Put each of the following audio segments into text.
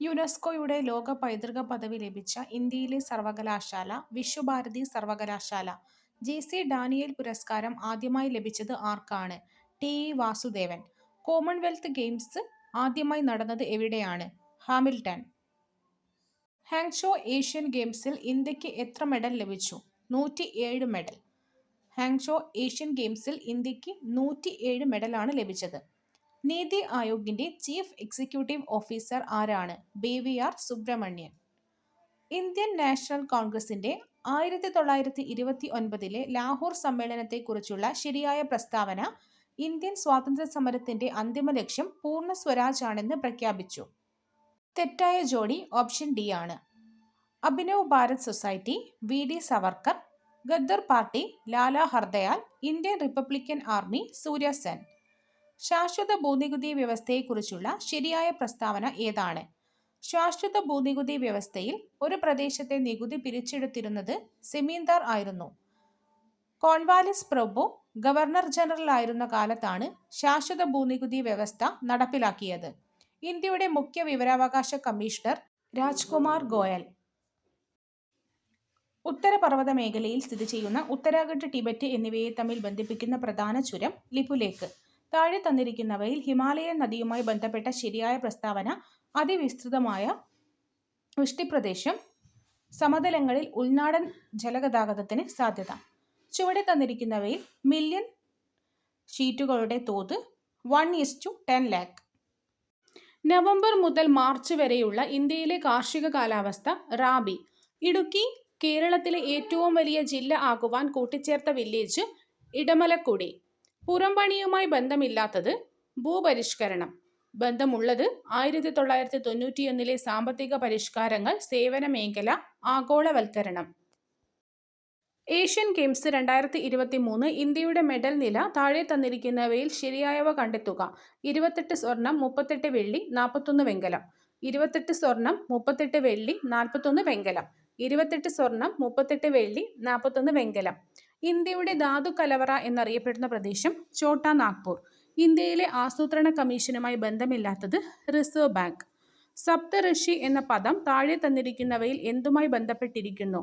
യുനെസ്കോയുടെ ലോക പൈതൃക പദവി ലഭിച്ച ഇന്ത്യയിലെ സർവകലാശാല വിശ്വഭാരതി സർവകലാശാല. ജെ.സി. ഡാനിയേൽ പുരസ്കാരം ആദ്യമായി ലഭിച്ചത് ആർക്കാണ്? ടി.ഇ. വാസുദേവൻ. കോമൺവെൽത്ത് ഗെയിംസ് ആദ്യമായി നടന്നത് എവിടെയാണ്? ഹാമിൽട്ടൺ. ഹാങ്ഷോ ഏഷ്യൻ ഗെയിംസിൽ ഇന്ത്യക്ക് എത്ര മെഡൽ ലഭിച്ചു? 107 മെഡൽ. ഹാങ്ഷോ ഏഷ്യൻ ഗെയിംസിൽ ഇന്ത്യക്ക് 107 മെഡലാണ് ലഭിച്ചത്. നീതി ആയോഗിന്റെ ചീഫ് എക്സിക്യൂട്ടീവ് ഓഫീസർ ആരാണ്? ബി.വി.ആർ. സുബ്രഹ്മണ്യൻ. ഇന്ത്യൻ നാഷണൽ കോൺഗ്രസിന്റെ 1929 ലാഹോർ സമ്മേളനത്തെക്കുറിച്ചുള്ള ശരിയായ പ്രസ്താവന. ഇന്ത്യൻ സ്വാതന്ത്ര്യ സമരത്തിന്റെ അന്തിമ ലക്ഷ്യം പൂർണ്ണ സ്വരാജ് ആണെന്ന് പ്രഖ്യാപിച്ചു. തെറ്റായ ജോഡി ഓപ്ഷൻ ഡി ആണ്. Abhinav Bharat society, V D. Savarkar. Ghadar party, Lala Hardayal. Indian republican army, Surya Sen. ശാശ്വത ഭൂനികുതി വ്യവസ്ഥയെക്കുറിച്ചുള്ള ശരിയായ പ്രസ്താവന ഏതാണ്? ശാശ്വത ഭൂനികുതി വ്യവസ്ഥയിൽ ഒരു പ്രദേശത്തെ നികുതി പിരിച്ചെടുത്തിരുന്നത് സെമീന്ദാർ ആയിരുന്നു. കോൺവാലിസ് പ്രഭു ഗവർണർ ജനറൽ ആയിരുന്ന കാലത്താണ് ശാശ്വത ഭൂനികുതി വ്യവസ്ഥ നടപ്പിലാക്കിയത്. ഇന്ത്യയുടെ മുഖ്യ വിവരാവകാശ കമ്മീഷണർ രാജ്കുമാർ ഗോയൽ. ഉത്തരപർവ്വത മേഖലയിൽ സ്ഥിതി ചെയ്യുന്ന ഉത്തരാഖണ്ഡ്, ടിബറ്റ് എന്നിവയെ തമ്മിൽ ബന്ധിപ്പിക്കുന്ന പ്രധാന ചുരം ലിപുലേക്ക്. താഴെ തന്നിരിക്കുന്നവയിൽ ഹിമാലയൻ നദിയുമായി ബന്ധപ്പെട്ട ശരിയായ പ്രസ്താവന. അതിവിസ്തൃതമായ വൃഷ്ടിപ്രദേശം, സമതലങ്ങളിൽ ഉൾനാടൻ ജലഗതാഗതത്തിന് സാധ്യത. ചുവടെ തന്നിരിക്കുന്നവയിൽ മില്യൺ ഷീറ്റുകളുടെ തോത് 1:10 lakh. നവംബർ മുതൽ മാർച്ച് വരെയുള്ള ഇന്ത്യയിലെ കാർഷിക കാലാവസ്ഥ. റാബി. ഇടുക്കി കേരളത്തിലെ ഏറ്റവും വലിയ ജില്ല ആകുവാൻ കൂട്ടിച്ചേർത്ത വില്ലേജ് ഇടമലക്കുടി. പുറംപണിയുമായി ബന്ധമില്ലാത്തത്. ഭൂപരിഷ്കരണം. ബന്ധമുള്ളത് 1991 സാമ്പത്തിക പരിഷ്കാരങ്ങൾ, സേവന മേഖല, ആഗോളവൽക്കരണം. ഏഷ്യൻ ഗെയിംസ് 2023 ഇന്ത്യയുടെ മെഡൽ നില. താഴെ തന്നിരിക്കുന്നവയിൽ ശരിയായവ കണ്ടെത്തുക. 28 സ്വർണം, 38 വെള്ളി, 41 വെങ്കലം. 28 സ്വർണം, 38 വെള്ളി, 41 വെങ്കലം. 28 സ്വർണം, 38 വെള്ളി, 41 വെങ്കലം. ഇന്ത്യയുടെ ധാതു കലവറ എന്നറിയപ്പെടുന്ന പ്രദേശം ഛോട്ടാ നാഗ്പൂർ. ഇന്ത്യയിലെ ആസൂത്രണ കമ്മീഷനുമായി ബന്ധമില്ലാത്തത്. Reserve bank. സപ്തഋഷി എന്ന പദം താഴെ തന്നിരിക്കുന്നവയിൽ എന്തുമായി ബന്ധപ്പെട്ടിരിക്കുന്നു?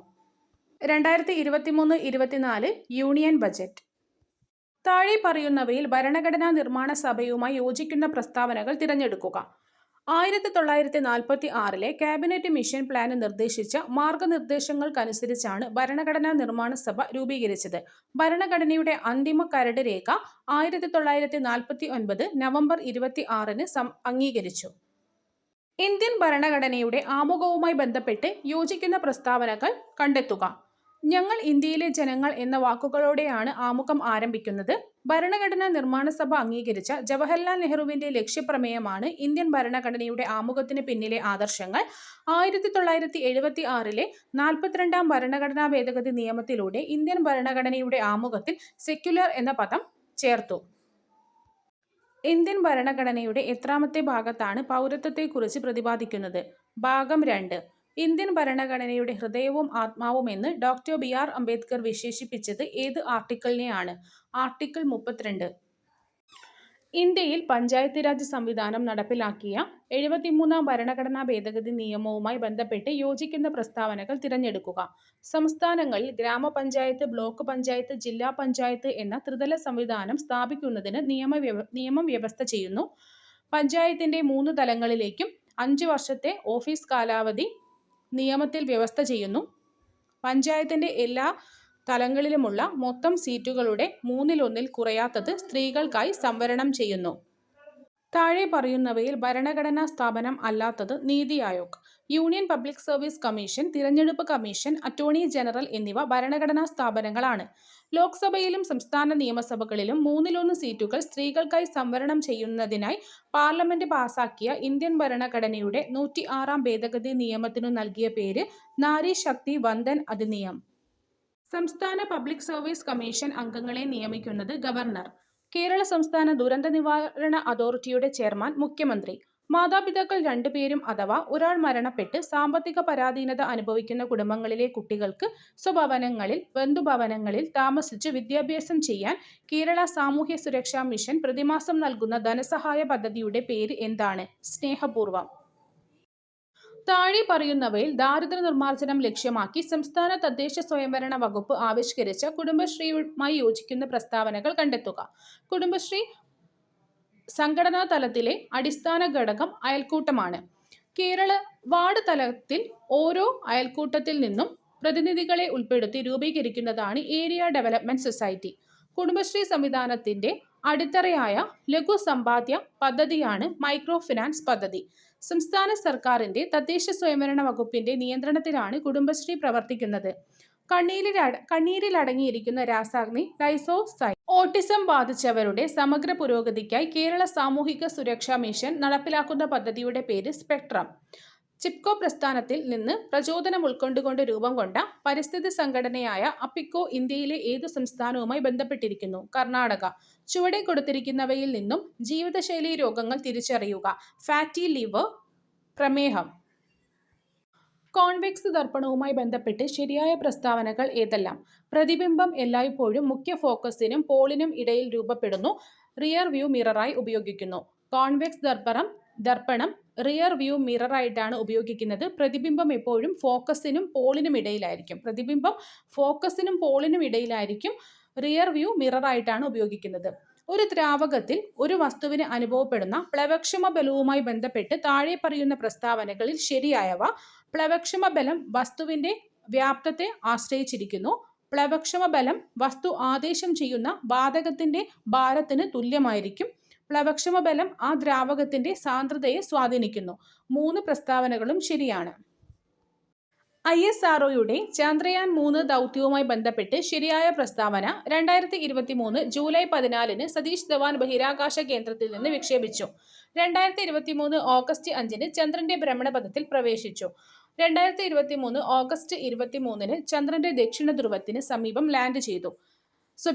2023-24 യൂണിയൻ ബജറ്റ്. താഴെ പറയുന്നവയിൽ ഭരണഘടനാ നിർമ്മാണ സഭയുമായി യോജിക്കുന്ന പ്രസ്താവനകൾ തിരഞ്ഞെടുക്കുക. 1946 ക്യാബിനറ്റ് മിഷൻ പ്ലാന് നിർദ്ദേശിച്ച മാർഗനിർദ്ദേശങ്ങൾക്കനുസരിച്ചാണ് ഭരണഘടനാ നിർമ്മാണ സഭ രൂപീകരിച്ചത്. ഭരണഘടനയുടെ അന്തിമ കരട് രേഖ 1949 നവംബർ 26 അംഗീകരിച്ചു. ഇന്ത്യൻ ഭരണഘടനയുടെ ആമുഖവുമായി ബന്ധപ്പെട്ട് യോജിക്കുന്ന പ്രസ്താവനകൾ കണ്ടെത്തുക. ഞങ്ങൾ ഇന്ത്യയിലെ ജനങ്ങൾ എന്ന വാക്കുകളോടെയാണ് ആമുഖം ആരംഭിക്കുന്നത്. ഭരണഘടനാ നിർമ്മാണ സഭ അംഗീകരിച്ച ജവഹർലാൽ നെഹ്റുവിന്റെ ലക്ഷ്യപ്രമേയമാണ് ഇന്ത്യൻ ഭരണഘടനയുടെ ആമുഖത്തിന് പിന്നിലെ ആദർശങ്ങൾ. 1976 42-ാം ഭരണഘടനാ ഭേദഗതി നിയമത്തിലൂടെ ഇന്ത്യൻ ഭരണഘടനയുടെ ആമുഖത്തിൽ സെക്യുലർ എന്ന പദം ചേർത്തു. ഇന്ത്യൻ ഭരണഘടനയുടെ എത്രാമത്തെ ഭാഗത്താണ് പൗരത്വത്തെക്കുറിച്ച് പ്രതിപാദിക്കുന്നത്? ഭാഗം 2. ഇന്ത്യൻ ഭരണഘടനയുടെ ഹൃദയവും ആത്മാവും എന്ന് ഡോക്ടർ ബി.ആർ. അംബേദ്കർ വിശേഷിപ്പിച്ചത് ഏത് ആർട്ടിക്കിളിനെയാണ്? ആർട്ടിക്കിൾ 32. ഇന്ത്യയിൽ പഞ്ചായത്ത് രാജ് സംവിധാനം നടപ്പിലാക്കിയ 73-ാം ഭരണഘടനാ ഭേദഗതി നിയമവുമായി ബന്ധപ്പെട്ട് യോജിക്കുന്ന പ്രസ്താവനകൾ തിരഞ്ഞെടുക്കുക. സംസ്ഥാനങ്ങളിൽ ഗ്രാമപഞ്ചായത്ത്, ബ്ലോക്ക് പഞ്ചായത്ത്, ജില്ലാ പഞ്ചായത്ത് എന്ന ത്രിതല സംവിധാനം സ്ഥാപിക്കുന്നതിന് നിയമം വ്യവസ്ഥ ചെയ്യുന്നു. പഞ്ചായത്തിന്റെ 3 തലങ്ങളിലേക്കും 5 വർഷത്തെ ഓഫീസ് കാലാവധി നിയമത്തിൽ വ്യവസ്ഥ ചെയ്യുന്നു. പഞ്ചായത്തിന്റെ എല്ലാ തലങ്ങളിലുമുള്ള മൊത്തം സീറ്റുകളുടെ 1/3 കുറയാത്തത് സ്ത്രീകൾക്കായി സംവരണം ചെയ്യുന്നു. താഴെ പറയുന്നവയിൽ ഭരണഘടനാ സ്ഥാപനം അല്ലാത്തത്. NITI Aayog. Union public service commission, തിരഞ്ഞെടുപ്പ് കമ്മീഷൻ, അറ്റോർണി ജനറൽ എന്നിവ ഭരണഘടനാ സ്ഥാപനങ്ങളാണ്. ലോക്സഭയിലും സംസ്ഥാന നിയമസഭകളിലും 1/3 സീറ്റുകൾ സ്ത്രീകൾക്കായി സംവരണം ചെയ്യുന്നതിനായി പാർലമെന്റ് പാസാക്കിയ ഇന്ത്യൻ ഭരണഘടനയുടെ 106-ാം ഭേദഗതി നിയമത്തിനു നൽകിയ പേര് നാരി ശക്തി വന്ദൻ അധിനിയം. സംസ്ഥാന പബ്ലിക് സർവീസ് കമ്മീഷൻ അംഗങ്ങളെ നിയമിക്കുന്നത് ഗവർണർ. കേരള സംസ്ഥാന ദുരന്ത നിവാരണ അതോറിറ്റിയുടെ ചെയർമാൻ മുഖ്യമന്ത്രി. മാതാപിതാക്കൾ 2 പേരും അഥവാ ഒരാൾ മരണപ്പെട്ട് സാമ്പത്തിക പരാധീനത അനുഭവിക്കുന്ന കുടുംബങ്ങളിലെ കുട്ടികൾക്ക് സ്വഭവനങ്ങളിൽ, ബന്ധുഭവനങ്ങളിൽ താമസിച്ചു വിദ്യാഭ്യാസം ചെയ്യാൻ കേരള സാമൂഹ്യ സുരക്ഷാ മിഷൻ പ്രതിമാസം നൽകുന്ന ധനസഹായ പദ്ധതിയുടെ പേര് എന്താണ്? സ്നേഹപൂർവം. താഴെ പറയുന്നവയിൽ ദാരിദ്ര്യ നിർമ്മാർജ്ജനം ലക്ഷ്യമാക്കി സംസ്ഥാന തദ്ദേശ സ്വയംഭരണ വകുപ്പ് ആവിഷ്കരിച്ച കുടുംബശ്രീയുമായി യോജിക്കുന്ന പ്രസ്താവനകൾ കണ്ടെത്തുക. കുടുംബശ്രീ സംഘടനാ തലത്തിലെ അടിസ്ഥാന ഘടകം അയൽക്കൂട്ടമാണ്. കേരള വാർഡ് തലത്തിൽ ഓരോ അയൽക്കൂട്ടത്തിൽ നിന്നും പ്രതിനിധികളെ ഉൾപ്പെടുത്തി രൂപീകരിക്കുന്നതാണ് ഏരിയ ഡെവലപ്മെന്റ് സൊസൈറ്റി. കുടുംബശ്രീ സംവിധാനത്തിന്റെ അടിത്തറയായ ലഘു സമ്പാദ്യ പദ്ധതിയാണ് മൈക്രോ ഫിനാൻസ് പദ്ധതി. സംസ്ഥാന സർക്കാരിന്റെ തദ്ദേശ സ്വയംഭരണ വകുപ്പിന്റെ നിയന്ത്രണത്തിലാണ് കുടുംബശ്രീ പ്രവർത്തിക്കുന്നത്. കണ്ണീരിലടങ്ങിയിരിക്കുന്ന രാസാഗ്നി ലൈസോസൈം. ഓട്ടിസം ബാധിച്ചവരുടെ സമഗ്ര പുരോഗതിക്കായി കേരള സാമൂഹിക സുരക്ഷാ മിഷൻ നടപ്പിലാക്കുന്ന പദ്ധതിയുടെ പേര് സ്പെക്ട്രം. ചിപ്കോ പ്രസ്ഥാനത്തിൽ നിന്ന് പ്രചോദനം ഉൾക്കൊണ്ടുകൊണ്ട് രൂപം കൊണ്ട പരിസ്ഥിതി സംഘടനയായ അപ്പിക്കോ ഇന്ത്യയിലെ ഏതു സംസ്ഥാനവുമായി ബന്ധപ്പെട്ടിരിക്കുന്നു? കർണാടക. ചുവടെ കൊടുത്തിരിക്കുന്നവയിൽ നിന്നും ജീവിതശൈലി രോഗങ്ങൾ തിരിച്ചറിയുക. ഫാറ്റി ലിവർ, പ്രമേഹം. കോൺവെക്സ് ദർപ്പണവുമായി ബന്ധപ്പെട്ട് ശരിയായ പ്രസ്താവനകൾ ഏതെല്ലാം? പ്രതിബിംബം എല്ലായ്പ്പോഴും മുഖ്യ ഫോക്കസിനും പോളിനും ഇടയിൽ രൂപപ്പെടുന്നു. റിയർ വ്യൂ മിററായി ഉപയോഗിക്കുന്നു. കോൺവെക്സ് ദർപ്പണം റിയർ വ്യൂ മിററായിട്ടാണ് ഉപയോഗിക്കുന്നത്. പ്രതിബിംബം എപ്പോഴും ഫോക്കസിനും പോളിനും ഇടയിലായിരിക്കും. റിയർ വ്യൂ മിററായിട്ടാണ് ഉപയോഗിക്കുന്നത്. ഒരു ദ്രാവകത്തിൽ ഒരു വസ്തുവിന് അനുഭവപ്പെടുന്ന പ്ലവക്ഷമ ബലവുമായി ബന്ധപ്പെട്ട് താഴെ പറയുന്ന പ്രസ്താവനകളിൽ ശരിയായവ. പ്ലവക്ഷമ ബലം വസ്തുവിന്റെ വ്യാപ്തത്തെ ആശ്രയിച്ചിരിക്കുന്നു. പ്ലവക്ഷമ ബലം വസ്തു ആദേശം ചെയ്യുന്ന വാതകത്തിന്റെ ഭാരത്തിന് തുല്യമായിരിക്കും. പ്ലവക്ഷമ ബലം ആ ദ്രാവകത്തിന്റെ സാന്ദ്രതയെ സ്വാധീനിക്കുന്നു. 3 പ്രസ്താവനകളും ശരിയാണ്. ISROയുടെ ചന്ദ്രയാൻ 3 ദൗത്യവുമായി ബന്ധപ്പെട്ട് ശരിയായ പ്രസ്താവന. 2023 ജൂലൈ 14 സതീഷ് ധവാൻ ബഹിരാകാശ കേന്ദ്രത്തിൽ നിന്ന് വിക്ഷേപിച്ചു. 2023 ഓഗസ്റ്റ് 5 ചന്ദ്രന്റെ ഭ്രമണപഥത്തിൽ പ്രവേശിച്ചു. 2023 ഓഗസ്റ്റ് 23 ചന്ദ്രന്റെ ദക്ഷിണ ധ്രുവത്തിന് സമീപം ലാൻഡ് ചെയ്തു.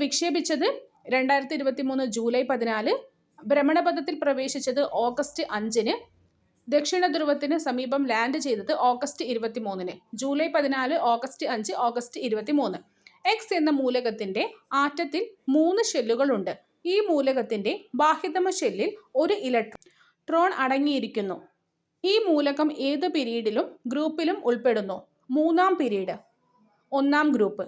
വിക്ഷേപിച്ചത് 2023 ജൂലൈ 14, ഭ്രമണപഥത്തിൽ പ്രവേശിച്ചത് ഓഗസ്റ്റ് 5, ദക്ഷിണ ധ്രുവത്തിന് സമീപം ലാൻഡ് ചെയ്തത് August 23. July 14, August 5, August 23. X എന്ന മൂലകത്തിന്റെ ആറ്റത്തിൽ 3 ഷെല്ലുകളുണ്ട്. ഈ മൂലകത്തിന്റെ ബാഹ്യതമ ഷെല്ലിൽ ഒരു ഇലക്ട്രോൺ അടങ്ങിയിരിക്കുന്നു. ഈ മൂലകം ഏത് പിരീഡിലും ഗ്രൂപ്പിലും ഉൾപ്പെടുന്നു? 3-ാം പിരീഡ്, 1-ാം ഗ്രൂപ്പ്.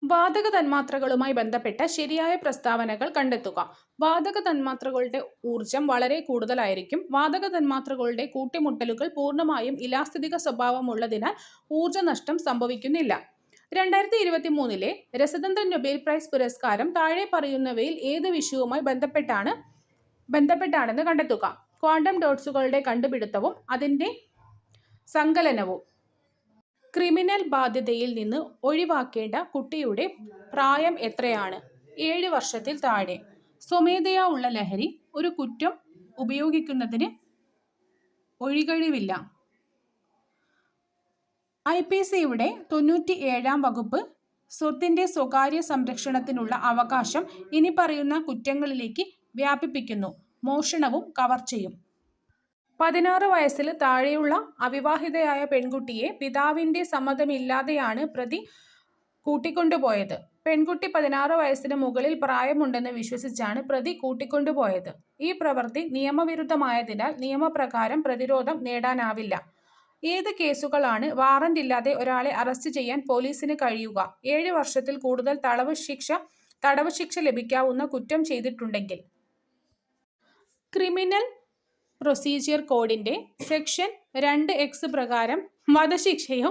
വാതക തന്മാത്രകളുമായി ബന്ധപ്പെട്ട ശരിയായ പ്രസ്താവനകൾ കണ്ടെത്തുക. വാതക തന്മാത്രകളുടെ ഊർജം വളരെ കൂടുതലായിരിക്കും. വാതക തന്മാത്രകളുടെ കൂട്ടിമുട്ടലുകൾ പൂർണ്ണമായും ഇലാസ്തിക സ്വഭാവമുള്ളതിനാൽ ഊർജനഷ്ടം സംഭവിക്കുന്നില്ല. 2023 രസതന്ത്ര നൊബേൽ പ്രൈസ് പുരസ്കാരം താഴെ പറയുന്നവയിൽ ഏത് വിഷയവുമായി ബന്ധപ്പെട്ടാണെന്ന് കണ്ടെത്തുക. ക്വാണ്ടം ഡോട്ട്സുകളുടെ കണ്ടുപിടുത്തവും അതിന്റെ സങ്കലനവും. ക്രിമിനൽ ബാധ്യതയിൽ നിന്ന് ഒഴിവാക്കേണ്ട കുട്ടിയുടെ പ്രായം എത്രയാണ്? 7 വർഷത്തിൽ താഴെ. സ്വമേധയാ ഉള്ള ലഹരി ഒരു കുറ്റം ഉപയോഗിക്കുന്നതിന് ഒഴികഴിവില്ല. IPCയുടെ 97-ാം വകുപ്പ് സ്വത്തിന്റെ സ്വകാര്യ സംരക്ഷണത്തിനുള്ള അവകാശം ഇനി പറയുന്ന കുറ്റങ്ങളിലേക്ക് വ്യാപിപ്പിക്കുന്നു: മോഷണവും കവർച്ചയും. 16 വയസ്സിൽ താഴെയുള്ള അവിവാഹിതയായ പെൺകുട്ടിയെ പിതാവിന്റെ സമ്മതമില്ലാതെയാണ് പ്രതി കൂട്ടിക്കൊണ്ടുപോയത്. പെൺകുട്ടി 16 വയസ്സിന് മുകളിൽ പ്രായമുണ്ടെന്ന് വിശ്വസിച്ചാണ് പ്രതി കൂട്ടിക്കൊണ്ടുപോയത്. ഈ പ്രവൃത്തി നിയമവിരുദ്ധമായതിനാൽ നിയമപ്രകാരം പ്രതിരോധം നേടാനാവില്ല. ഏത് കേസുകളാണ് വാറന്റ് ഇല്ലാതെ ഒരാളെ അറസ്റ്റ് ചെയ്യാൻ പോലീസിന് കഴിയുക? 7 വർഷത്തിൽ കൂടുതൽ തടവ് ശിക്ഷ ലഭിക്കാവുന്ന കുറ്റം ചെയ്തിട്ടുണ്ടെങ്കിൽ. ക്രിമിനൽ പ്രൊസീജിയർ കോഡിന്റെ സെക്ഷൻ 2X പ്രകാരം വധശിക്ഷയോ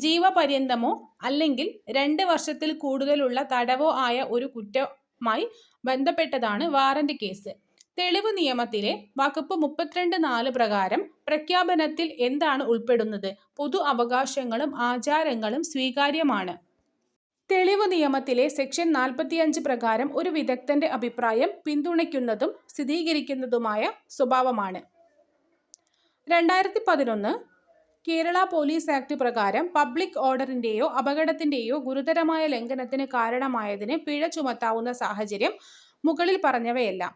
ജീവപര്യന്തമോ അല്ലെങ്കിൽ 2 വർഷത്തിൽ കൂടുതലുള്ള തടവോ ആയ ഒരു കുറ്റവുമായി ബന്ധപ്പെട്ടതാണ് വാറന്റ് കേസ്. തെളിവ് നിയമത്തിലെ വകുപ്പ് 32(4) പ്രകാരം പ്രഖ്യാപനത്തിൽ എന്താണ് ഉൾപ്പെടുന്നത്? പൊതു അവകാശങ്ങളും ആചാരങ്ങളും സ്വീകാര്യമാണ്. തെളിവ് നിയമത്തിലെ സെക്ഷൻ 45 പ്രകാരം ഒരു വിദഗ്ധന്റെ അഭിപ്രായം പിന്തുണയ്ക്കുന്നതും സ്ഥിരീകരിക്കുന്നതുമായ സ്വഭാവമാണ്. 2011 കേരള പോലീസ് ആക്ട് പ്രകാരം പബ്ലിക് ഓർഡറിന്റെയോ അപകടത്തിന്റെയോ ഗുരുതരമായ ലംഘനത്തിന് കാരണമായതിന് പിഴ ചുമത്താവുന്ന സാഹചര്യം മുകളിൽ പറഞ്ഞവയെല്ലാം.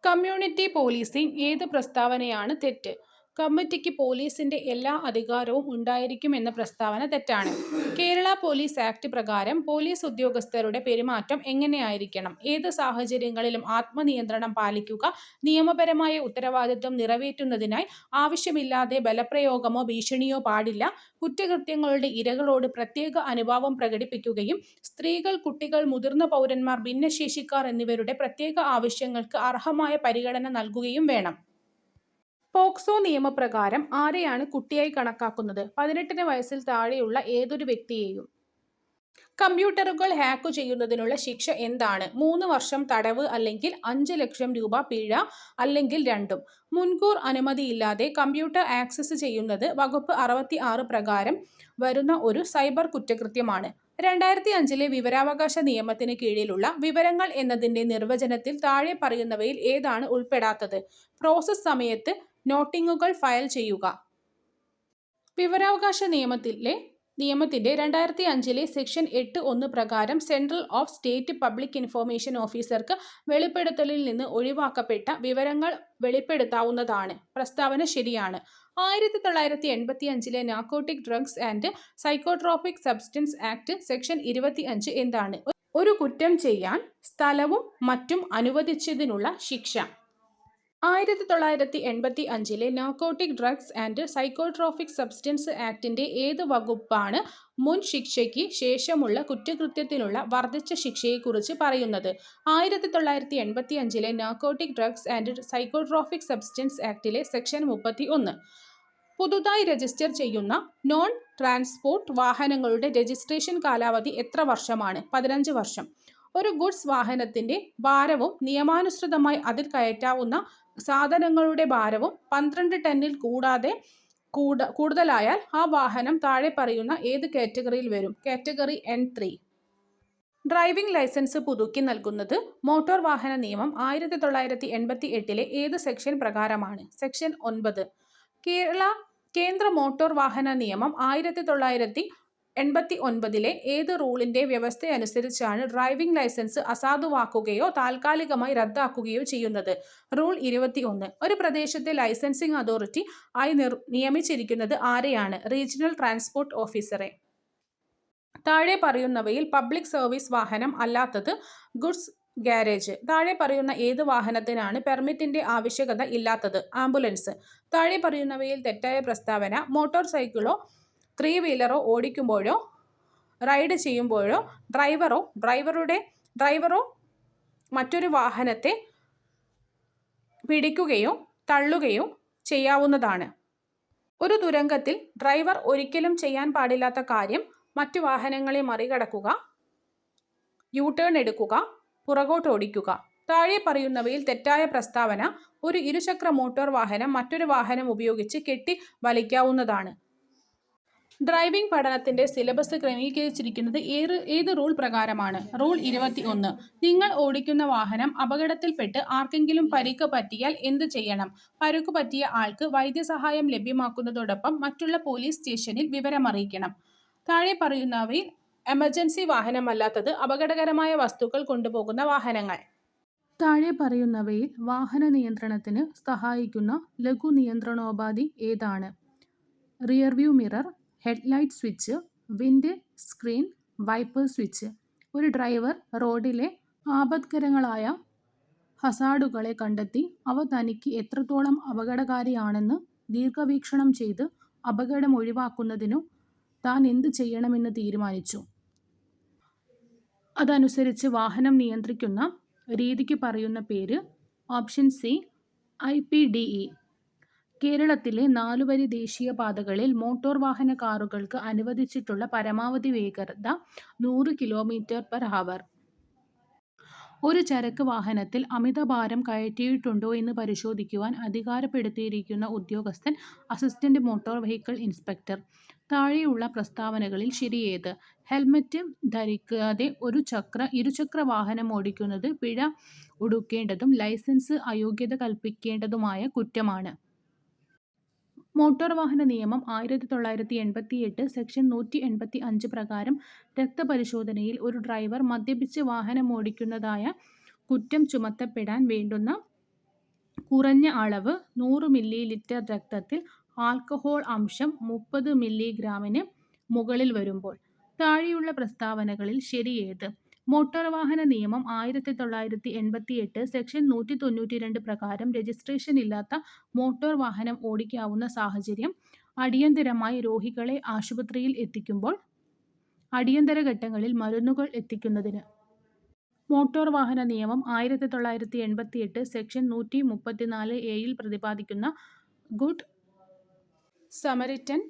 കമ്മ്യൂണിറ്റി പോലീസിംഗ് ഏത് പ്രസ്താവനയാണ് തെറ്റ്? കമ്മിറ്റിക്ക് പോലീസിന്റെ എല്ലാ അധികാരവും ഉണ്ടായിരിക്കുമെന്ന പ്രസ്താവന തെറ്റാണ്. കേരള പോലീസ് ആക്ട് പ്രകാരം പോലീസ് ഉദ്യോഗസ്ഥരുടെ പെരുമാറ്റം എങ്ങനെയായിരിക്കണം? ഏത് സാഹചര്യങ്ങളിലും ആത്മനിയന്ത്രണം പാലിക്കുക, നിയമപരമായ ഉത്തരവാദിത്വം നിറവേറ്റുന്നതിനായി ആവശ്യമില്ലാതെ ബലപ്രയോഗമോ ഭീഷണിയോ പാടില്ല, കുറ്റകൃത്യങ്ങളുടെ ഇരകളോട് പ്രത്യേക അനുഭാവം പ്രകടിപ്പിക്കുകയും സ്ത്രീകൾ, കുട്ടികൾ, മുതിർന്ന പൗരന്മാർ, ഭിന്നശേഷിക്കാർ എന്നിവരുടെ പ്രത്യേക ആവശ്യങ്ങൾക്ക് അർഹമായ പരിഗണന നൽകുകയും വേണം. പോക്സോ നിയമപ്രകാരം ആരെയാണ് കുട്ടിയായി കണക്കാക്കുന്നത്? 18 വയസ്സിൽ താഴെയുള്ള ഏതൊരു വ്യക്തിയെയും. കമ്പ്യൂട്ടറുകൾ ഹാക്ക് ചെയ്യുന്നതിനുള്ള ശിക്ഷ എന്താണ്? 3 വർഷം തടവ് അല്ലെങ്കിൽ 5 ലക്ഷം രൂപ പിഴ അല്ലെങ്കിൽ രണ്ടും. മുൻകൂർ അനുമതിയില്ലാതെ കമ്പ്യൂട്ടർ ആക്സസ് ചെയ്യുന്നത് വകുപ്പ് 66 പ്രകാരം വരുന്ന ഒരു സൈബർ കുറ്റകൃത്യമാണ്. 2005 വിവരാവകാശ നിയമത്തിന് കീഴിലുള്ള വിവരങ്ങൾ എന്നതിന്റെ നിർവചനത്തിൽ താഴെ പറയുന്നവയിൽ ഏതാണ് ഉൾപ്പെടാത്തത്? പ്രോസസ് സമയത്ത് നോട്ടിങ്ങുകൾ ഫയൽ ചെയ്യുക. വിവരാവകാശ നിയമത്തിന്റെ 2005 സെക്ഷൻ 8(1) പ്രകാരം central of state public information ഓഫീസർക്ക് വെളിപ്പെടുത്തലിൽ നിന്ന് ഒഴിവാക്കപ്പെട്ട വിവരങ്ങൾ വെളിപ്പെടുത്താവുന്നതാണ്. പ്രസ്താവന ശരിയാണ്. 1985 narcotic drugs and psychotropic substance act section 25 എന്താണ്? ഒരു കുറ്റം ചെയ്യാൻ സ്ഥലവും മറ്റും അനുവദിച്ചതിനുള്ള ശിക്ഷ. 1985 narcotic drugs and psychotropic substance ആക്ടിന്റെ ഏത് വകുപ്പാണ് മുൻ ശിക്ഷയ്ക്ക് ശേഷമുള്ള കുറ്റകൃത്യത്തിനുള്ള വർദ്ധിച്ച ശിക്ഷയെക്കുറിച്ച് പറയുന്നത്? 1985 narcotic drugs and psychotropic substance ആക്ടിലെ സെക്ഷൻ 31. പുതുതായി രജിസ്റ്റർ ചെയ്യുന്ന നോൺ ട്രാൻസ്പോർട്ട് വാഹനങ്ങളുടെ രജിസ്ട്രേഷൻ കാലാവധി എത്ര വർഷമാണ്? 15 വർഷം. ഒരു ഗുഡ്സ് വാഹനത്തിന്റെ ഭാരവും നിയമാനുസൃതമായി അതിൽ കയറ്റാവുന്ന സാധനങ്ങളുടെ ഭാരവും 12 ടണ്ണിൽ കൂടുതലായാൽ ആ വാഹനം താഴെ പറയുന്ന ഏത് കാറ്റഗറിയിൽ വരും? Category N3. ഡ്രൈവിംഗ് ലൈസൻസ് പുതുക്കി നൽകുന്നത് മോട്ടോർ വാഹന നിയമം 1988 ഏത് സെക്ഷൻ പ്രകാരമാണ്? സെക്ഷൻ 9. കേന്ദ്ര മോട്ടോർ വാഹന നിയമം 1989 ഏത് റൂളിന്റെ വ്യവസ്ഥയനുസരിച്ചാണ് ഡ്രൈവിംഗ് ലൈസൻസ് അസാധുവാക്കുകയോ താൽക്കാലികമായി റദ്ദാക്കുകയോ ചെയ്യുന്നത്? റൂൾ 21. ഒരു പ്രദേശത്തെ ലൈസൻസിംഗ് അതോറിറ്റി ആയി നിയമിച്ചിരിക്കുന്നത് ആരെയാണ്? റീജിയണൽ ട്രാൻസ്പോർട്ട് ഓഫീസറെ. താഴെ പറയുന്നവയിൽ പബ്ലിക് സർവീസ് വാഹനം അല്ലാത്തത് ഗുഡ്സ് ഗാരേജ്. താഴെ പറയുന്ന ഏത് വാഹനത്തിനാണ് പെർമിറ്റിന്റെ ആവശ്യകത ഇല്ലാത്തത്? ആംബുലൻസ്. താഴെ പറയുന്നവയിൽ തെറ്റായ പ്രസ്താവന. മോട്ടോർ സൈക്കിളോ 3 വീലറോ ഓടിക്കുമ്പോഴോ റൈഡ് ചെയ്യുമ്പോഴോ ഡ്രൈവറോ മറ്റൊരു വാഹനത്തെ പിടിക്കുകയോ തള്ളുകയോ ചെയ്യാവുന്നതാണ്. ഒരു തുരങ്കത്തിൽ ഡ്രൈവർ ഒരിക്കലും ചെയ്യാൻ പാടില്ലാത്ത കാര്യം മറ്റു വാഹനങ്ങളെ മറികടക്കുക, യു-ടേൺ എടുക്കുക, പുറകോട്ടോടിക്കുക. താഴെ പറയുന്നവയിൽ തെറ്റായ പ്രസ്താവന. ഒരു ഇരുചക്ര മോട്ടോർ വാഹനം മറ്റൊരു വാഹനം ഉപയോഗിച്ച് കെട്ടി വലിക്കാവുന്നതാണ്. ഡ്രൈവിംഗ് പഠനത്തിന്റെ സിലബസ് ക്രമീകരിച്ചിരിക്കുന്നത് ഏത് റൂൾ പ്രകാരമാണ്? റൂൾ 21. നിങ്ങൾ ഓടിക്കുന്ന വാഹനം അപകടത്തിൽപ്പെട്ട് ആർക്കെങ്കിലും പരിക്ക് പറ്റിയാൽ എന്ത് ചെയ്യണം? പരിക്കു പറ്റിയ ആൾക്ക് വൈദ്യസഹായം ലഭ്യമാക്കുന്നതോടൊപ്പം മറ്റുള്ള പോലീസ് സ്റ്റേഷനിൽ വിവരമറിയിക്കണം. താഴെ പറയുന്നവയിൽ എമർജൻസി വാഹനമല്ലാത്തത് അപകടകരമായ വസ്തുക്കൾ കൊണ്ടുപോകുന്ന വാഹനങ്ങൾ. താഴെ പറയുന്നവയിൽ വാഹന നിയന്ത്രണത്തിന് സഹായിക്കുന്ന ലഘു നിയന്ത്രണോപാധി ഏതാണ്? Rearview mirror, headlight switch, wind screen wiper switch. ഒരു ഡ്രൈവർ റോഡിലെ ആപത്കരങ്ങളായ ഹസാർഡുകളെ കണ്ടെത്തി അവ തനിക്ക് എത്രത്തോളം അപകടകാരിയാണെന്ന് ദീർഘവീക്ഷണം ചെയ്ത് അപകടം ഒഴിവാക്കുന്നതിനു താൻ എന്ത് ചെയ്യണമെന്ന് തീരുമാനിച്ചു. അതനുസരിച്ച് വാഹനം നിയന്ത്രിക്കുന്ന രീതിക്ക് പറയുന്ന പേര്? Option C IPDE. കേരളത്തിലെ 4 വരി ദേശീയപാതകളിൽ മോട്ടോർ വാഹന കാറുകൾക്ക് അനുവദിച്ചിട്ടുള്ള പരമാവധി വേഗത 100 km/h. ഒരു ചരക്ക് വാഹനത്തിൽ അമിതഭാരം കയറ്റിയിട്ടുണ്ടോ എന്ന് പരിശോധിക്കുവാൻ അധികാരപ്പെടുത്തിയിരിക്കുന്ന ഉദ്യോഗസ്ഥൻ അസിസ്റ്റന്റ് മോട്ടോർ വെഹിക്കിൾ ഇൻസ്പെക്ടർ. താഴെയുള്ള പ്രസ്താവനകളിൽ ശരിയേത്? ഹെൽമറ്റ് ധരിക്കാതെ ഇരുചക്ര വാഹനം ഓടിക്കുന്നത് പിഴ ഒടുക്കേണ്ടതും ലൈസൻസ് അയോഗ്യത കൽപ്പിക്കേണ്ടതുമായ കുറ്റമാണ്. മോട്ടോർ വാഹന നിയമം 1988 സെക്ഷൻ 185 പ്രകാരം രക്തപരിശോധനയിൽ ഒരു ഡ്രൈവർ മദ്യപിച്ച് വാഹനമോടിക്കുന്നതായ കുറ്റം ചുമത്തപ്പെടാൻ വേണ്ടുന്ന കുറഞ്ഞ അളവ് 100 മില്ലി രക്തത്തിൽ ആൽക്കഹോൾ അംശം 30 മില്ലിഗ്രാമിന് മുകളിൽ വരുമ്പോൾ. താഴെയുള്ള പ്രസ്താവനകളിൽ ശരിയേത്? മോട്ടോർ വാഹന നിയമം 1988 സെക്ഷൻ 192 പ്രകാരം രജിസ്ട്രേഷൻ ഇല്ലാത്ത മോട്ടോർ വാഹനം ഓടിക്കാവുന്ന സാഹചര്യം അടിയന്തരമായി രോഗികളെ ആശുപത്രിയിൽ എത്തിക്കുമ്പോൾ, അടിയന്തര ഘട്ടങ്ങളിൽ മരുന്നുകൾ എത്തിക്കുന്നതിന്. മോട്ടോർ വാഹന നിയമം 1988 സെക്ഷൻ 134A പ്രതിപാദിക്കുന്ന ഗുഡ് സമരിറ്റൻ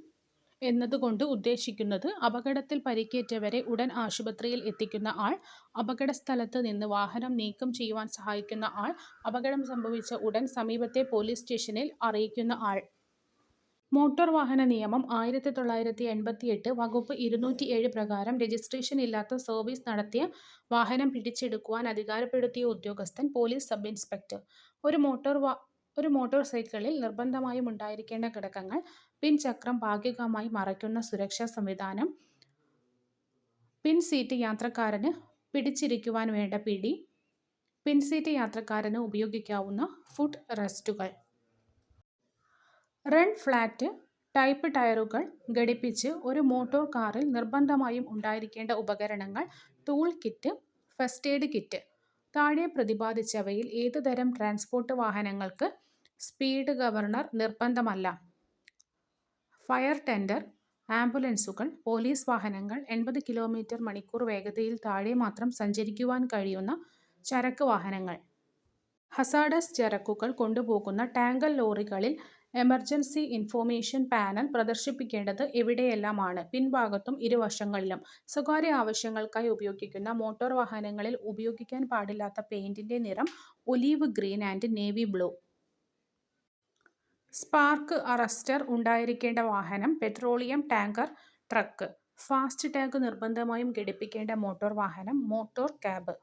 എന്നതുകൊണ്ട് ഉദ്ദേശിക്കുന്നത് അപകടത്തിൽ പരിക്കേറ്റവരെ ഉടൻ ആശുപത്രിയിൽ എത്തിക്കുന്ന ആൾ, അപകടസ്ഥലത്ത് നിന്ന് വാഹനം നീക്കം ചെയ്യുവാൻ സഹായിക്കുന്ന ആൾ, അപകടം സംഭവിച്ച ഉടൻ സമീപത്തെ പോലീസ് സ്റ്റേഷനിൽ അറിയിക്കുന്ന ആൾ. മോട്ടോർ വാഹന നിയമം 1988 വകുപ്പ് 207 പ്രകാരം രജിസ്ട്രേഷൻ ഇല്ലാത്ത സർവീസ് നടത്തിയ വാഹനം പിടിച്ചെടുക്കുവാൻ അധികാരപ്പെടുത്തിയ ഉദ്യോഗസ്ഥൻ പോലീസ് സബ് ഇൻസ്പെക്ടർ. ഒരു മോട്ടോർ സൈക്കിളിൽ നിർബന്ധമായും ഉണ്ടായിരിക്കേണ്ട ഘടകങ്ങൾ: പിൻചക്രം ഭാഗികമായി മറയ്ക്കുന്ന സുരക്ഷാ സംവിധാനം, പിൻസീറ്റ് യാത്രക്കാരന് പിടിച്ചിരിക്കുവാൻ വേണ്ട പിടി, പിൻസീറ്റ് യാത്രക്കാരന് ഉപയോഗിക്കാവുന്ന ഫുട് റെസ്റ്റുകൾ. റൺ ഫ്ലാറ്റ് ടൈപ്പ് ടയറുകൾ ഘടിപ്പിച്ച് ഒരു മോട്ടോർ കാറിൽ നിർബന്ധമായും ഉണ്ടായിരിക്കേണ്ട ഉപകരണങ്ങൾ: tool kit, first aid kit. താഴെ പ്രതിപാദിച്ചവയിൽ ഏതുതരം ട്രാൻസ്പോർട്ട് വാഹനങ്ങൾക്ക് സ്പീഡ് ഗവർണർ നിർബന്ധമല്ല? ഫയർ ടെൻഡർ, ആംബുലൻസുകൾ, പോലീസ് വാഹനങ്ങൾ, 80 km/മണിക്കൂർ വേഗതയിൽ താഴെ മാത്രം സഞ്ചരിക്കുവാൻ കഴിയുന്ന ചരക്ക് വാഹനങ്ങൾ. ഹസാഡസ് ചരക്കുകൾ കൊണ്ടുപോകുന്ന ടാങ്കർ ലോറികളിൽ എമർജൻസി ഇൻഫോർമേഷൻ പാനൽ പ്രദർശിപ്പിക്കേണ്ടത് എവിടെയെല്ലാമാണ്? പിൻഭാഗത്തും ഇരുവശങ്ങളിലും. സ്വകാര്യ ആവശ്യങ്ങൾക്കായി ഉപയോഗിക്കുന്ന മോട്ടോർ വാഹനങ്ങളിൽ ഉപയോഗിക്കാൻ പാടില്ലാത്ത പെയിന്റിന്റെ നിറം olive green and navy blue. Spark arrester ഉണ്ടായിരിക്കേണ്ട വാഹനം petroleum tanker truck. Fast tag നിർബന്ധമായും ഘടിപ്പിക്കേണ്ട മോട്ടോർ വാഹനം മോട്ടോർ കാബ്.